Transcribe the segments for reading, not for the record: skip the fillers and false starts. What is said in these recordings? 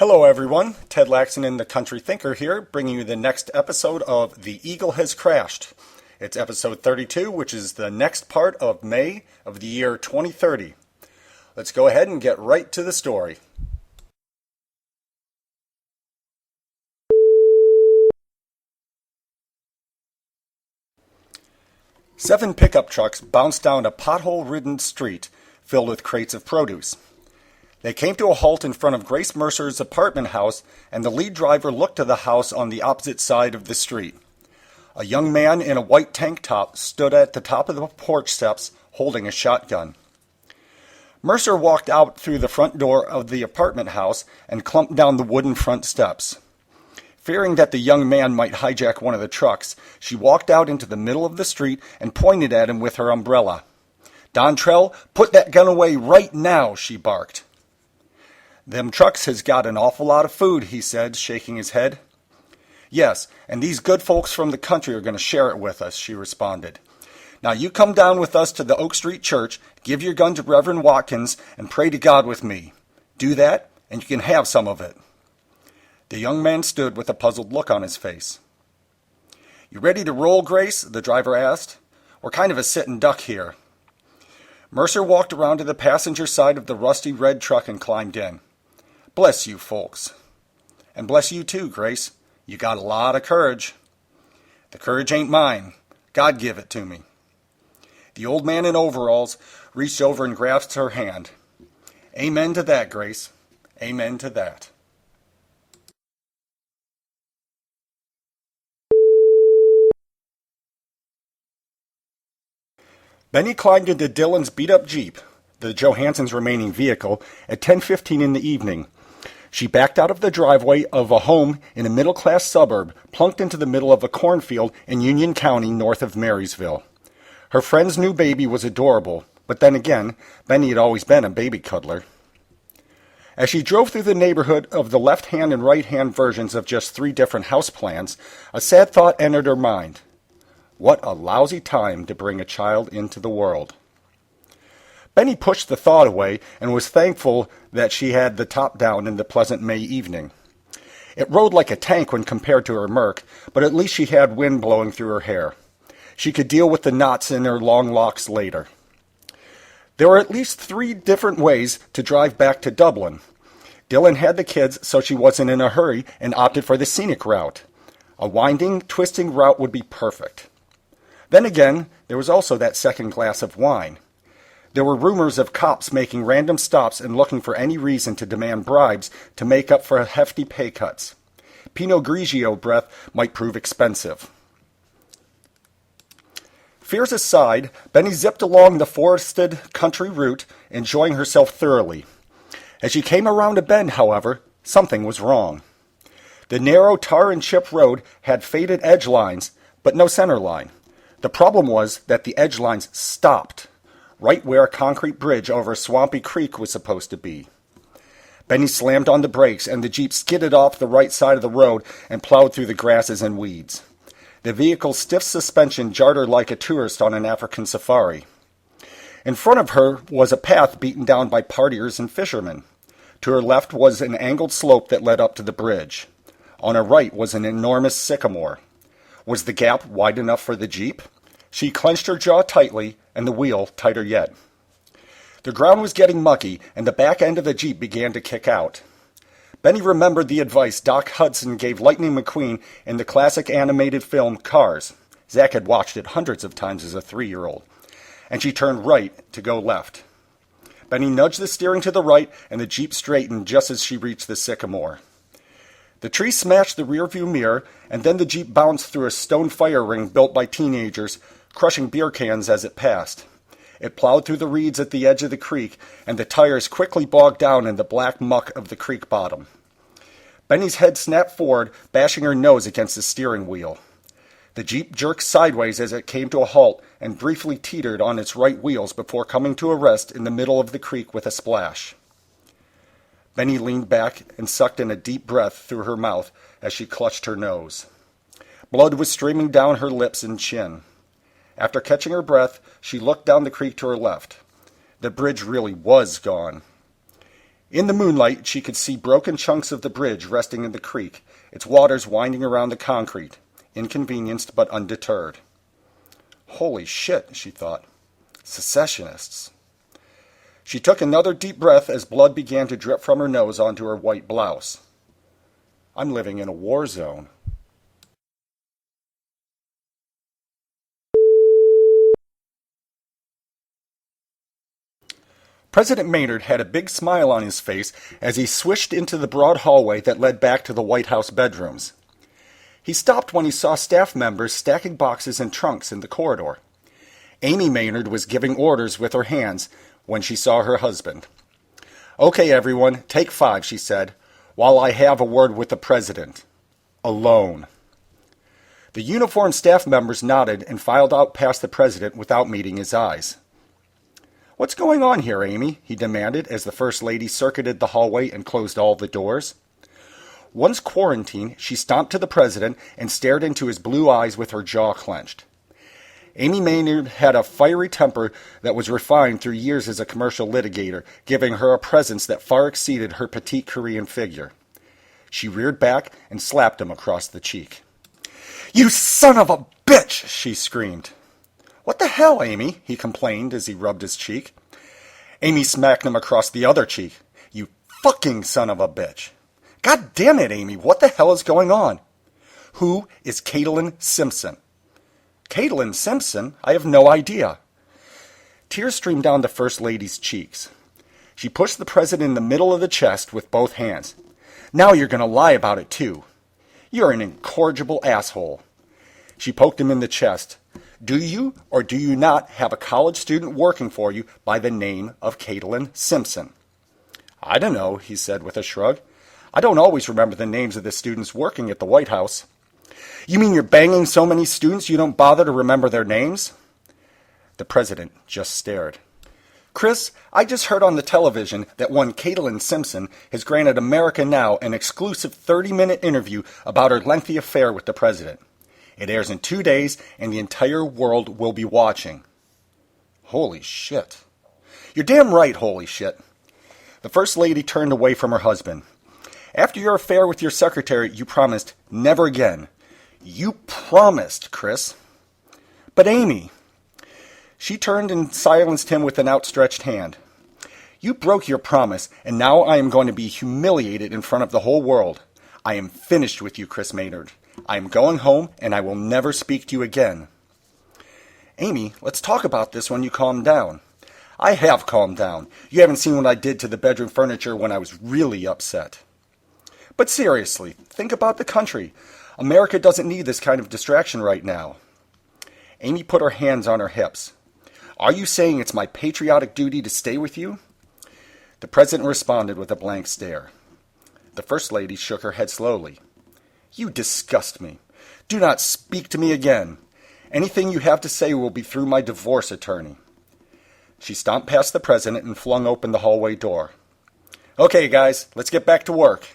Hello everyone, Ted Lacksonen, the Country Thinker here, bringing you the next episode of The Eagle Has Crashed. It's episode 32, which is the next part of May of the year 2030. Let's go ahead and get right to the story. Seven pickup trucks bounced down a pothole-ridden street filled with crates of produce. They came to a halt in front of Grace Mercer's apartment house, and the lead driver looked to the house on the opposite side of the street. A young man in a white tank top stood at the top of the porch steps holding a shotgun. Mercer walked out through the front door of the apartment house and clumped down the wooden front steps. Fearing that the young man might hijack one of the trucks, she walked out into the middle of the street and pointed at him with her umbrella. "Dontrell, put that gun away right now," she barked. "Them trucks has got an awful lot of food," he said, shaking his head. "Yes, and these good folks from the country are going to share it with us," she responded. "Now you come down with us to the Oak Street Church, give your gun to Reverend Watkins, and pray to God with me. Do that, and you can have some of it." The young man stood with a puzzled look on his face. "You ready to roll, Grace?" the driver asked. "We're kind of a sitting duck here." Mercer walked around to the passenger side of the rusty red truck and climbed in. "Bless you folks." "And bless you too, Grace. You got a lot of courage." "The courage ain't mine. God give it to me." The old man in overalls reached over and grasped her hand. "Amen to that, Grace. Amen to that." Benny climbed into Dylan's beat-up Jeep, the Johansson's remaining vehicle, at 10:15 in the evening. She backed out of the driveway of a home in a middle-class suburb, plunked into the middle of a cornfield in Union County north of Marysville. Her friend's new baby was adorable, but then again, Benny had always been a baby cuddler. As she drove through the neighborhood of the left-hand and right-hand versions of just 3 different house plans, a sad thought entered her mind. What a lousy time to bring a child into the world. Benny pushed the thought away and was thankful that she had the top down in the pleasant May evening. It rode like a tank when compared to her Merc, but at least she had wind blowing through her hair. She could deal with the knots in her long locks later. There were at least 3 different ways to drive back to Dublin. Dylan had the kids, so she wasn't in a hurry and opted for the scenic route. A winding, twisting route would be perfect. Then again, there was also that second glass of wine. There were rumors of cops making random stops and looking for any reason to demand bribes to make up for hefty pay cuts. Pinot Grigio breath might prove expensive. Fears aside, Benny zipped along the forested country route, enjoying herself thoroughly. As she came around a bend, however, something was wrong. The narrow tar and chip road had faded edge lines, but no center line. The problem was that the edge lines stopped right where a concrete bridge over a swampy creek was supposed to be. Benny slammed on the brakes, and the Jeep skidded off the right side of the road and plowed through the grasses and weeds. The vehicle's stiff suspension jarred her like a tourist on an African safari. In front of her was a path beaten down by partiers and fishermen. To her left was an angled slope that led up to the bridge. On her right was an enormous sycamore. Was the gap wide enough for the Jeep? She clenched her jaw tightly, and the wheel tighter yet. The ground was getting mucky, and the back end of the Jeep began to kick out. Benny remembered the advice Doc Hudson gave Lightning McQueen in the classic animated film Cars. Zach had watched it hundreds of times as a 3-year-old. And she turned right to go left. Benny nudged the steering to the right, and the Jeep straightened just as she reached the sycamore. The tree smashed the rearview mirror, and then the Jeep bounced through a stone fire ring built by teenagers, crushing beer cans as it passed. It plowed through the reeds at the edge of the creek, and the tires quickly bogged down in the black muck of the creek bottom. Benny's head snapped forward, bashing her nose against the steering wheel. The Jeep jerked sideways as it came to a halt and briefly teetered on its right wheels before coming to a rest in the middle of the creek with a splash. Benny leaned back and sucked in a deep breath through her mouth as she clutched her nose. Blood was streaming down her lips and chin. After catching her breath, she looked down the creek to her left. The bridge really was gone. In the moonlight, she could see broken chunks of the bridge resting in the creek, its waters winding around the concrete, inconvenienced but undeterred. Holy shit, she thought. Secessionists. She took another deep breath as blood began to drip from her nose onto her white blouse. I'm living in a war zone. President Maynard had a big smile on his face as he swished into the broad hallway that led back to the White House bedrooms. He stopped when he saw staff members stacking boxes and trunks in the corridor. Amy Maynard was giving orders with her hands when she saw her husband. "Okay, everyone, take 5, she said, while I have a word with the president. Alone." The uniformed staff members nodded and filed out past the president without meeting his eyes. "What's going on here, Amy?" he demanded as the First Lady circuited the hallway and closed all the doors. Once quarantined, she stomped to the president and stared into his blue eyes with her jaw clenched. Amy Maynard had a fiery temper that was refined through years as a commercial litigator, giving her a presence that far exceeded her petite Korean figure. She reared back and slapped him across the cheek. "You son of a bitch!" she screamed. "What the hell, Amy?" he complained as he rubbed his cheek. Amy smacked him across the other cheek. "You fucking son of a bitch!" "God damn it, Amy, what the hell is going on?" "Who is Caitlin Simpson?" "Caitlin Simpson? I have no idea." Tears streamed down the First Lady's cheeks. She pushed the president in the middle of the chest with both hands. "Now you're going to lie about it, too. You're an incorrigible asshole." She poked him in the chest. "Do you or do you not have a college student working for you by the name of Caitlin Simpson?" "I don't know," he said with a shrug. "I don't always remember the names of the students working at the White House." "You mean you're banging so many students you don't bother to remember their names?" The president just stared. "Chris, I just heard on the television that one Caitlin Simpson has granted America Now an exclusive 30-minute interview about her lengthy affair with the president. It airs in 2 days, and the entire world will be watching." Holy shit. "You're damn right, holy shit." The First Lady turned away from her husband. "After your affair with your secretary, you promised never again. You promised, Chris." "But Amy." She turned and silenced him with an outstretched hand. "You broke your promise, and now I am going to be humiliated in front of the whole world. I am finished with you, Chris Maynard. I am going home, and I will never speak to you again." "Amy, let's talk about this when you calm down." "I have calmed down. You haven't seen what I did to the bedroom furniture when I was really upset." "But seriously, think about the country. America doesn't need this kind of distraction right now." Amy put her hands on her hips. "Are you saying it's my patriotic duty to stay with you?" The president responded with a blank stare. The First Lady shook her head slowly. "You disgust me. Do not speak to me again. Anything you have to say will be through my divorce attorney." She stomped past the president and flung open the hallway door. "Okay, guys, let's get back to work."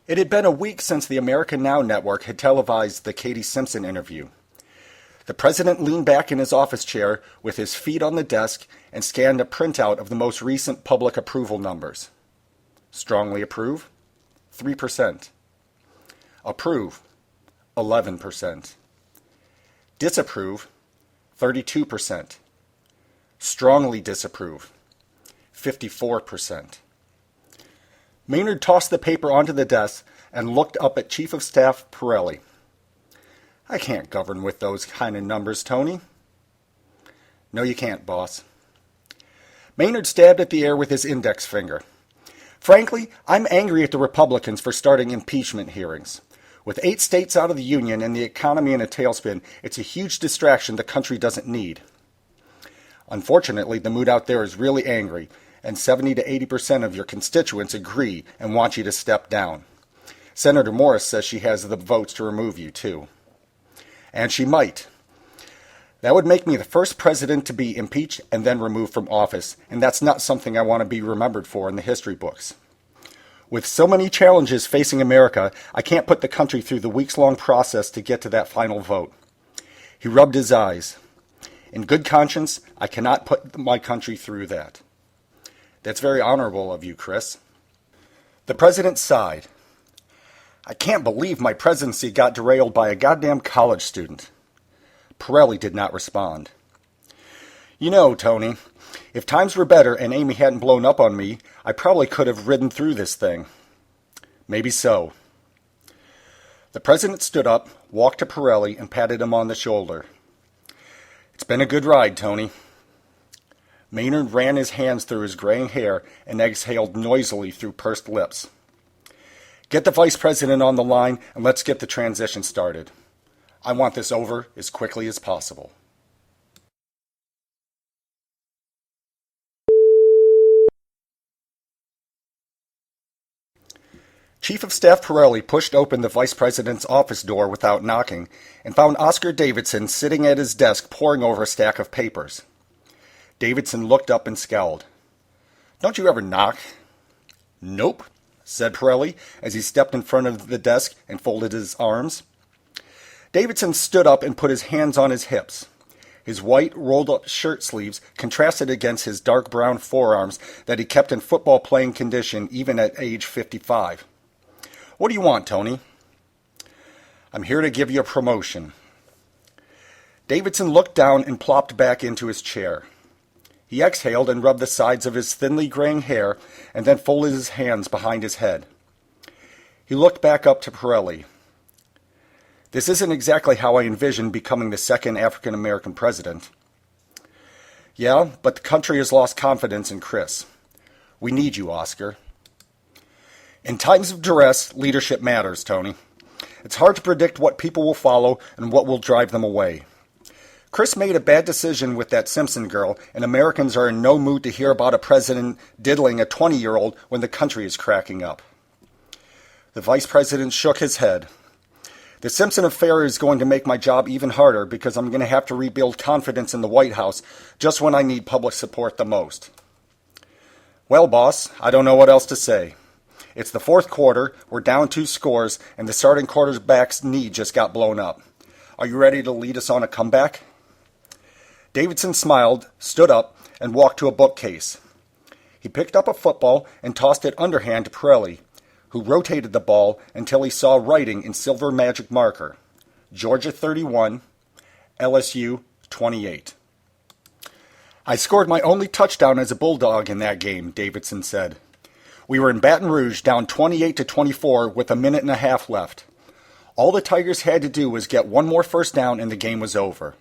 It had been a week since the America Now network had televised the Katie Simpson interview. The president leaned back in his office chair with his feet on the desk and scanned a printout of the most recent public approval numbers. Strongly approve, 3%. Approve, 11%. Disapprove, 32%. Strongly disapprove, 54%. Maynard tossed the paper onto the desk and looked up at Chief of Staff Pirelli. "I can't govern with those kind of numbers, Tony." "No, you can't, boss." Maynard stabbed at the air with his index finger. "Frankly, I'm angry at the Republicans for starting impeachment hearings. With 8 states out of the Union and the economy in a tailspin, it's a huge distraction the country doesn't need. Unfortunately, the mood out there is really angry, and 70 to 80% of your constituents agree and want you to step down. Senator Morris says she has the votes to remove you, too. And she might. That would make me the first president to be impeached and then removed from office, and that's not something I want to be remembered for in the history books. With so many challenges facing America, I can't put the country through the weeks-long process to get to that final vote. He rubbed his eyes. In good conscience, I cannot put my country through that. That's very honorable of you, Chris. The president sighed. I can't believe my presidency got derailed by a goddamn college student. Pirelli did not respond. You know, Tony, if times were better and Amy hadn't blown up on me, I probably could have ridden through this thing. Maybe so. The president stood up, walked to Pirelli, and patted him on the shoulder. It's been a good ride, Tony. Maynard ran his hands through his graying hair and exhaled noisily through pursed lips. Get the vice president on the line and let's get the transition started. I want this over as quickly as possible. Chief of Staff Pirelli pushed open the vice president's office door without knocking and found Oscar Davidson sitting at his desk poring over a stack of papers. Davidson looked up and scowled. Don't you ever knock? Nope, said Pirelli as he stepped in front of the desk and folded his arms. Davidson stood up and put his hands on his hips. His white, rolled-up shirt sleeves contrasted against his dark brown forearms that he kept in football-playing condition even at age 55. What do you want, Tony? I'm here to give you a promotion. Davidson looked down and plopped back into his chair. He exhaled and rubbed the sides of his thinly graying hair and then folded his hands behind his head. He looked back up to Pirelli. This isn't exactly how I envisioned becoming the second African-American president. Yeah, but the country has lost confidence in Chris. We need you, Oscar. In times of duress, leadership matters, Tony. It's hard to predict what people will follow and what will drive them away. Chris made a bad decision with that Simpson girl, and Americans are in no mood to hear about a president diddling a 20-year-old when the country is cracking up. The vice president shook his head. The Simpson affair is going to make my job even harder because I'm going to have to rebuild confidence in the White House just when I need public support the most. Well, boss, I don't know what else to say. It's the fourth quarter, we're down 2 scores, and the starting quarterback's knee just got blown up. Are you ready to lead us on a comeback? Davidson smiled, stood up, and walked to a bookcase. He picked up a football and tossed it underhand to Pirelli, who rotated the ball until he saw writing in silver magic marker. Georgia 31, LSU 28. I scored my only touchdown as a Bulldog in that game, Davidson said. We were in Baton Rouge down 28-24 with a minute and a half left. All the Tigers had to do was get one more first down and the game was over.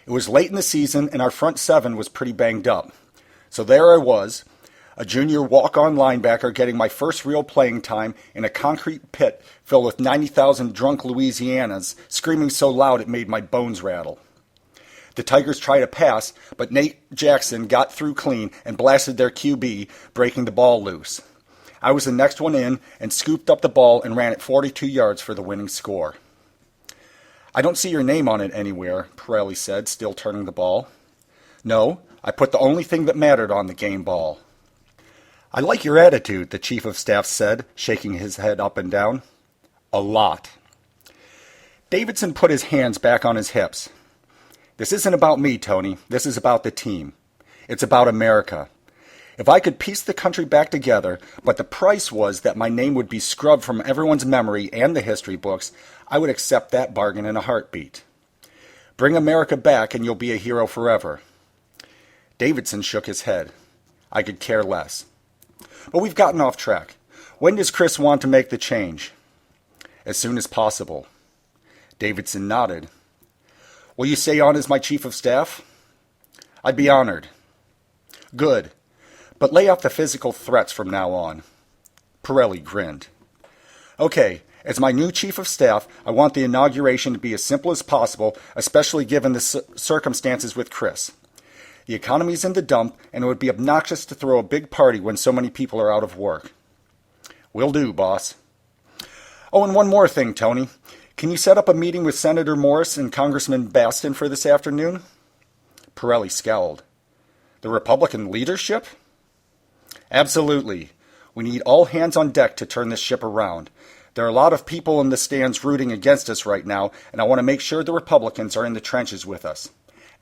It was late in the season and our front seven was pretty banged up. So there I was, a junior walk-on linebacker getting my first real playing time in a concrete pit filled with 90,000 drunk Louisianans screaming so loud it made my bones rattle. The Tigers tried a pass, but Nate Jackson got through clean and blasted their QB, breaking the ball loose. I was the next one in and scooped up the ball and ran it 42 yards for the winning score. I don't see your name on it anywhere, Pirelli said, still turning the ball. No, I put the only thing that mattered on the game ball. I like your attitude, the chief of staff said, shaking his head up and down. A lot. Davidson put his hands back on his hips. This isn't about me, Tony. This is about the team. It's about America. If I could piece the country back together, but the price was that my name would be scrubbed from everyone's memory and the history books, I would accept that bargain in a heartbeat. Bring America back and you'll be a hero forever. Davidson shook his head. I could care less. But we've gotten off track. When does Chris want to make the change? As soon as possible. Davidson nodded. Will you stay on as my chief of staff? I'd be honored. Good. But lay off the physical threats from now on. Pirelli grinned. Okay, as my new chief of staff, I want the inauguration to be as simple as possible, especially given the circumstances with Chris. The economy's in the dump, and it would be obnoxious to throw a big party when so many people are out of work. Will do, boss. Oh, and one more thing, Tony. Can you set up a meeting with Senator Morris and Congressman Baston for this afternoon? Pirelli scowled. The Republican leadership? Absolutely. We need all hands on deck to turn this ship around. There are a lot of people in the stands rooting against us right now, and I want to make sure the Republicans are in the trenches with us.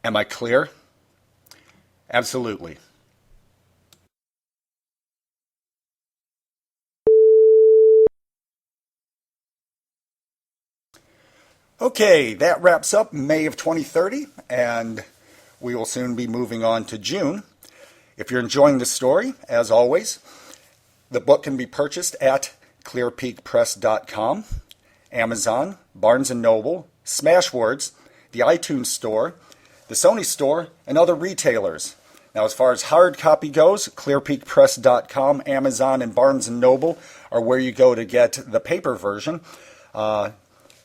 Am I clear? Absolutely. Okay, that wraps up May of 2030, and we will soon be moving on to June. If you're enjoying this story, as always, the book can be purchased at clearpeakpress.com, Amazon, Barnes & Noble, Smashwords, the iTunes Store, the Sony Store, and other retailers. Now, as far as hard copy goes, clearpeakpress.com, Amazon, and Barnes & Noble are where you go to get the paper version. The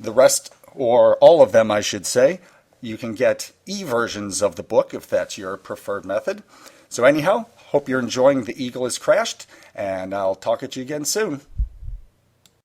rest, or all of them, I should say, you can get e-versions of the book if that's your preferred method. So anyhow, hope you're enjoying The Eagle Has Crashed, and I'll talk at you again soon.